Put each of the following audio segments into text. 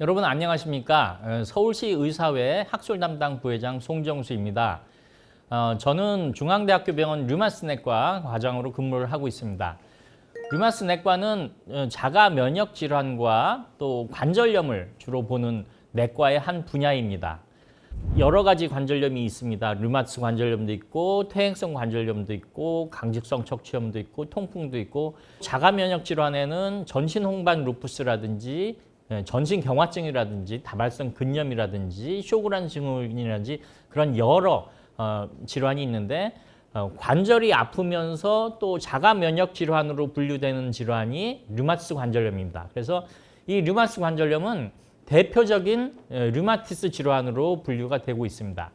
여러분 안녕하십니까? 서울시 의사회 학술 담당 부회장 송정수입니다. 저는 중앙대학교 병원 류마스내과 과장으로 근무를 하고 있습니다. 류마스내과는 자가 면역 질환과 또 관절염을 주로 보는 내과의 한 분야입니다. 여러 가지 관절염이 있습니다. 류마티스 관절염도 있고 퇴행성 관절염도 있고 강직성 척추염도 있고 통풍도 있고 자가 면역 질환에는 전신 홍반 루푸스라든지 전신 경화증이라든지 다발성 근염이라든지 쇼그란 증후군이라든지 그런 여러 질환이 있는데 관절이 아프면서 또 자가 면역 질환으로 분류되는 질환이 류마티스 관절염입니다. 그래서 이 류마티스 관절염은 대표적인 류마티스 질환으로 분류가 되고 있습니다.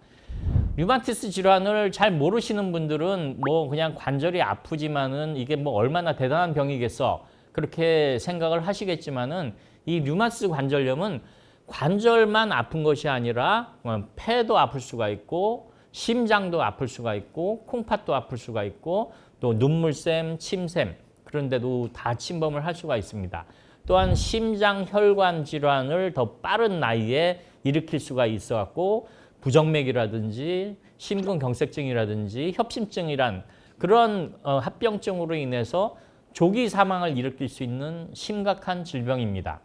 류마티스 질환을 잘 모르시는 분들은 뭐 그냥 관절이 아프지만은 이게 뭐 얼마나 대단한 병이겠어 그렇게 생각을 하시겠지만은 이 류마티스 관절염은 관절만 아픈 것이 아니라 폐도 아플 수가 있고 심장도 아플 수가 있고 콩팥도 아플 수가 있고 또 눈물샘, 침샘 그런 데도 다 침범을 할 수가 있습니다. 또한 심장 혈관 질환을 더 빠른 나이에 일으킬 수가 있어 갖고 부정맥이라든지 심근경색증이라든지 협심증이란 그런 합병증으로 인해서 조기 사망을 일으킬 수 있는 심각한 질병입니다.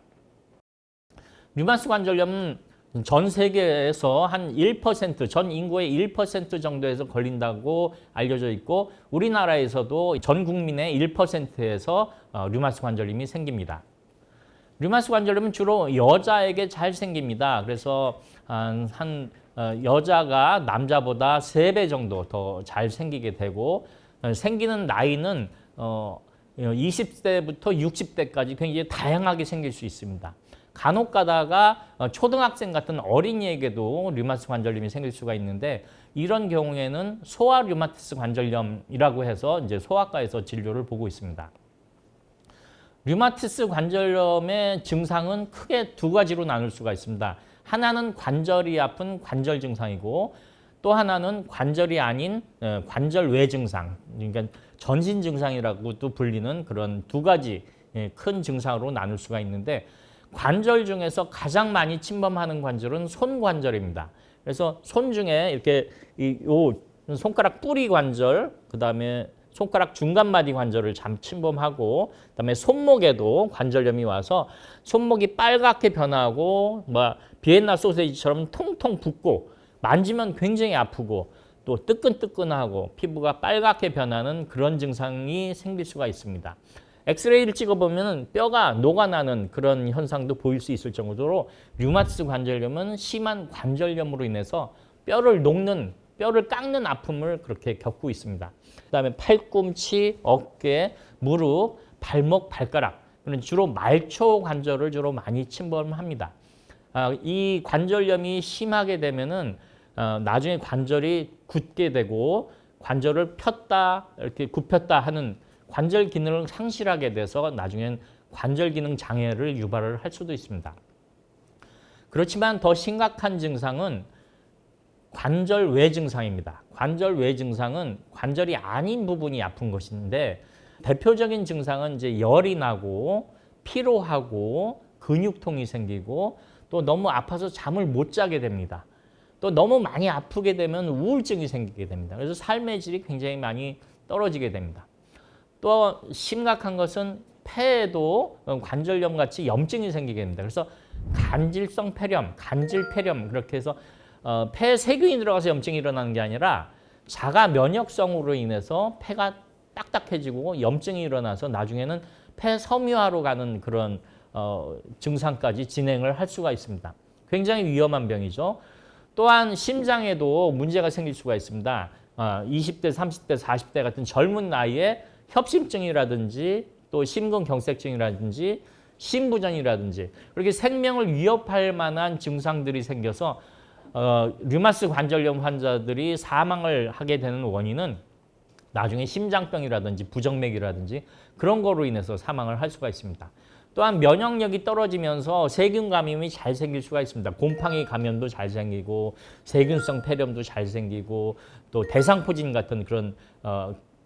류마티스 관절염은 전 세계에서 한 1%, 전 인구의 1% 정도에서 걸린다고 알려져 있고 우리나라에서도 전 국민의 1%에서 류마티스 관절염이 생깁니다. 류마티스 관절염은 주로 여자에게 잘 생깁니다. 그래서 여자가 남자보다 3배 정도 더 잘 생기게 되고 생기는 나이는 20대부터 60대까지 굉장히 다양하게 생길 수 있습니다. 간혹 가다가 초등학생 같은 어린이에게도 류마티스 관절염이 생길 수가 있는데 이런 경우에는 소아 류마티스 관절염이라고 해서 이제 소아과에서 진료를 보고 있습니다. 류마티스 관절염의 증상은 크게 두 가지로 나눌 수가 있습니다. 하나는 관절이 아픈 관절 증상이고 또 하나는 관절이 아닌 관절 외 증상, 그러니까 전신 증상이라고도 불리는 그런 두 가지 큰 증상으로 나눌 수가 있는데 관절 중에서 가장 많이 침범하는 관절은 손관절입니다. 그래서 손 중에 이렇게 요 손가락 뿌리 관절, 그다음에 손가락 중간마디 관절을 침범하고 그다음에 손목에도 관절염이 와서 손목이 빨갛게 변하고 뭐 비엔나 소세지처럼 통통 붓고 만지면 굉장히 아프고 또 뜨끈뜨끈하고 피부가 빨갛게 변하는 그런 증상이 생길 수가 있습니다. 엑스레이를 찍어보면 뼈가 녹아나는 그런 현상도 보일 수 있을 정도로 류마티스 관절염은 심한 관절염으로 인해서 뼈를 녹는, 뼈를 깎는 아픔을 그렇게 겪고 있습니다. 그다음에 팔꿈치, 어깨, 무릎, 발목, 발가락 주로 말초 관절을 주로 많이 침범합니다. 이 관절염이 심하게 되면은 나중에 관절이 굳게 되고 관절을 폈다 이렇게 굽혔다 하는 관절 기능을 상실하게 돼서 나중엔 관절 기능 장애를 유발을 할 수도 있습니다. 그렇지만 더 심각한 증상은 관절 외 증상입니다. 관절 외 증상은 관절이 아닌 부분이 아픈 것인데 대표적인 증상은 이제 열이 나고 피로하고 근육통이 생기고 또 너무 아파서 잠을 못 자게 됩니다. 또 너무 많이 아프게 되면 우울증이 생기게 됩니다. 그래서 삶의 질이 굉장히 많이 떨어지게 됩니다. 또 심각한 것은 폐에도 관절염 같이 염증이 생기게 됩니다. 그래서 간질성 폐렴, 간질폐렴 그렇게 해서 폐에 세균이 들어가서 염증이 일어나는 게 아니라 자가 면역성으로 인해서 폐가 딱딱해지고 염증이 일어나서 나중에는 폐 섬유화로 가는 그런 증상까지 진행을 할 수가 있습니다. 굉장히 위험한 병이죠. 또한 심장에도 문제가 생길 수가 있습니다. 20대, 30대, 40대 같은 젊은 나이에 협심증이라든지 또 심근경색증이라든지 심부전이라든지 그렇게 생명을 위협할 만한 증상들이 생겨서 류마티스 관절염 환자들이 사망을 하게 되는 원인은 나중에 심장병이라든지 부정맥이라든지 그런 거로 인해서 사망을 할 수가 있습니다. 또한 면역력이 떨어지면서 세균 감염이 잘 생길 수가 있습니다. 곰팡이 감염도 잘 생기고 세균성 폐렴도 잘 생기고 또 대상포진 같은 그런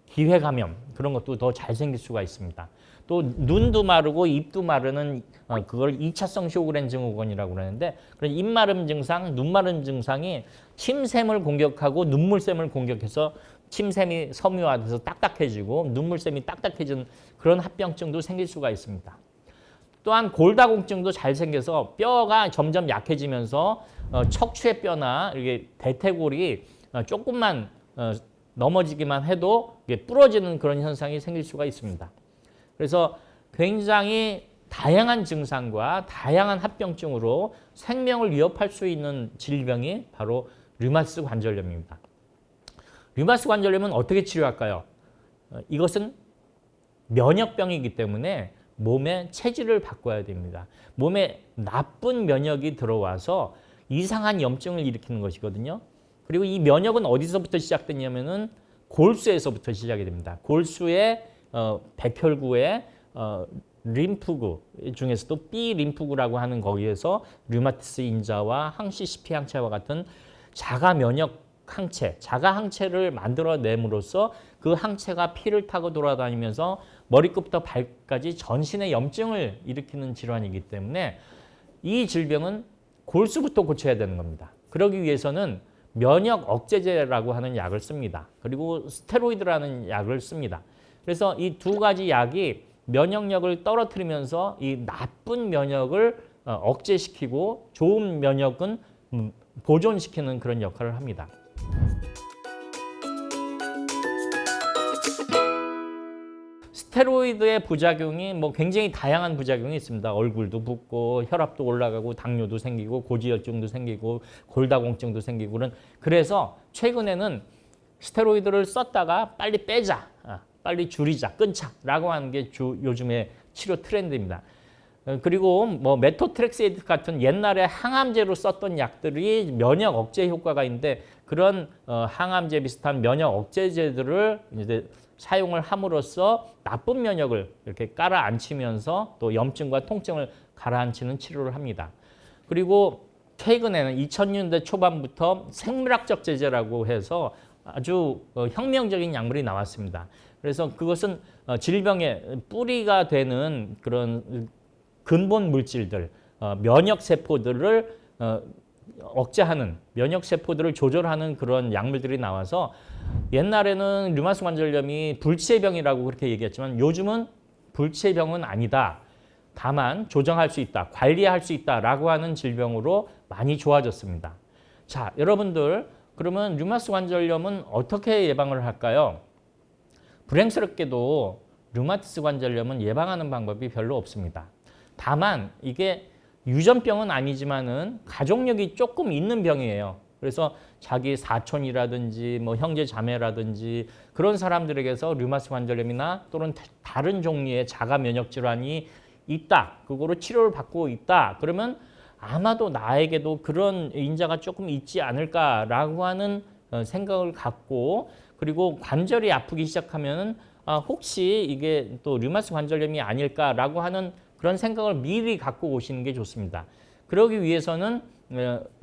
기회 감염 그런 것도 더 잘 생길 수가 있습니다. 또 눈도 마르고 입도 마르는 그걸 2차성 쇼그렌 증후군이라고 그러는데 그런 입마름 증상, 눈마름 증상이 침샘을 공격하고 눈물샘을 공격해서 침샘이 섬유화돼서 딱딱해지고 눈물샘이 딱딱해지는 그런 합병증도 생길 수가 있습니다. 또한 골다공증도 잘 생겨서 뼈가 점점 약해지면서 척추의 뼈나 이게 대퇴골이 조금만 넘어지기만 해도 부러지는 그런 현상이 생길 수가 있습니다. 그래서 굉장히 다양한 증상과 다양한 합병증으로 생명을 위협할 수 있는 질병이 바로 류마티스 관절염입니다. 류마티스 관절염은 어떻게 치료할까요? 이것은 면역병이기 때문에 몸의 체질을 바꿔야 됩니다. 몸에 나쁜 면역이 들어와서 이상한 염증을 일으키는 것이거든요. 그리고 이 면역은 어디서부터 시작되냐면은 골수에서부터 시작이 됩니다. 골수의 백혈구의 림프구 중에서도 B 림프구라고 하는 거기에서 류마티스 인자와 항시 CP 항체와 같은 자가 면역 항체, 자가 항체를 만들어냄으로써 그 항체가 피를 타고 돌아다니면서 머리끝부터 발까지 전신의 염증을 일으키는 질환이기 때문에 이 질병은 골수부터 고쳐야 되는 겁니다. 그러기 위해서는 면역 억제제라고 하는 약을 씁니다. 그리고 스테로이드라는 약을 씁니다. 그래서 이 두 가지 약이 면역력을 떨어뜨리면서 이 나쁜 면역을 억제시키고 좋은 면역은 보존시키는 그런 역할을 합니다. 스테로이드의 부작용이 굉장히 다양한 부작용이 있습니다. 얼굴도 붓고 혈압도 올라가고 당뇨도 생기고 고지혈증도 생기고 골다공증도 생기고 그래서 최근에는 스테로이드를 썼다가 빨리 빼자, 빨리 줄이자, 끊자라고 하는 게 요즘의 치료 트렌드입니다. 그리고 메토트렉세이트 같은 옛날에 항암제로 썼던 약들이 면역 억제 효과가 있는데 그런 항암제 비슷한 면역 억제제들을 이제 사용을 함으로써 나쁜 면역을 이렇게 깔아앉히면서 또 염증과 통증을 가라앉히는 치료를 합니다. 그리고 최근에는 2000년대 초반부터 생물학적 제제라고 해서 아주 혁명적인 약물이 나왔습니다. 그래서 그것은 질병의 뿌리가 되는 그런 근본 물질들, 면역 세포들을 억제하는, 면역 세포들을 조절하는 그런 약물들이 나와서 옛날에는 류마티스 관절염이 불치병이라고 그렇게 얘기했지만 요즘은 불치병은 아니다. 다만 조정할 수 있다, 관리할 수 있다라고 하는 질병으로 많이 좋아졌습니다. 자, 여러분들 그러면 류마티스 관절염은 어떻게 예방을 할까요? 불행스럽게도 류마티스 관절염은 예방하는 방법이 별로 없습니다. 다만 이게 유전병은 아니지만은 가족력이 조금 있는 병이에요. 그래서 자기 사촌이라든지 형제 자매라든지 그런 사람들에게서 류마티스 관절염이나 또는 다른 종류의 자가 면역 질환이 있다. 그거로 치료를 받고 있다. 그러면 아마도 나에게도 그런 인자가 조금 있지 않을까라고 하는 생각을 갖고 그리고 관절이 아프기 시작하면 혹시 이게 또 류마티스 관절염이 아닐까라고 하는 그런 생각을 미리 갖고 오시는 게 좋습니다. 그러기 위해서는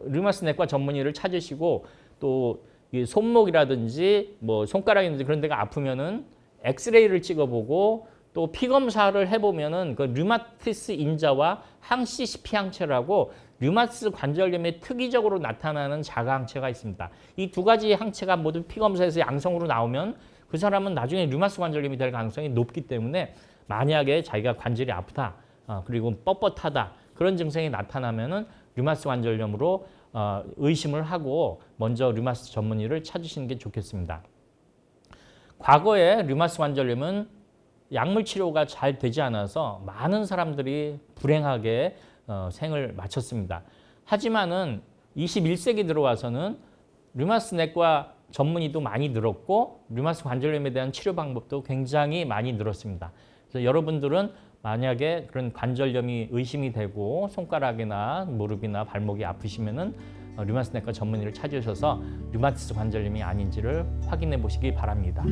류마티스 내과 전문의를 찾으시고 또 손목이라든지 손가락이라든지 그런 데가 아프면은 엑스레이를 찍어보고 또 피 검사를 해보면은 그 류마티스 인자와 항시 CP 항체라고 류마티스 관절염에 특이적으로 나타나는 자가 항체가 있습니다. 이 두 가지 항체가 모두 피 검사에서 양성으로 나오면 그 사람은 나중에 류마티스 관절염이 될 가능성이 높기 때문에 만약에 자기가 관절이 아프다, 그리고 뻣뻣하다 그런 증상이 나타나면은 류마티스 관절염으로 의심을 하고 먼저 류마티스 전문의를 찾으시는 게 좋겠습니다. 과거에 류마티스 관절염은 약물 치료가 잘 되지 않아서 많은 사람들이 불행하게 생을 마쳤습니다. 하지만은 21세기 들어와서는 류마티스 내과 전문의도 많이 늘었고 류마티스 관절염에 대한 치료 방법도 굉장히 많이 늘었습니다. 그래서 여러분들은 만약에 그런 관절염이 의심이 되고 손가락이나 무릎이나 발목이 아프시면은 류마티스 내과 전문의를 찾으셔서 류마티스 관절염이 아닌지를 확인해 보시기 바랍니다.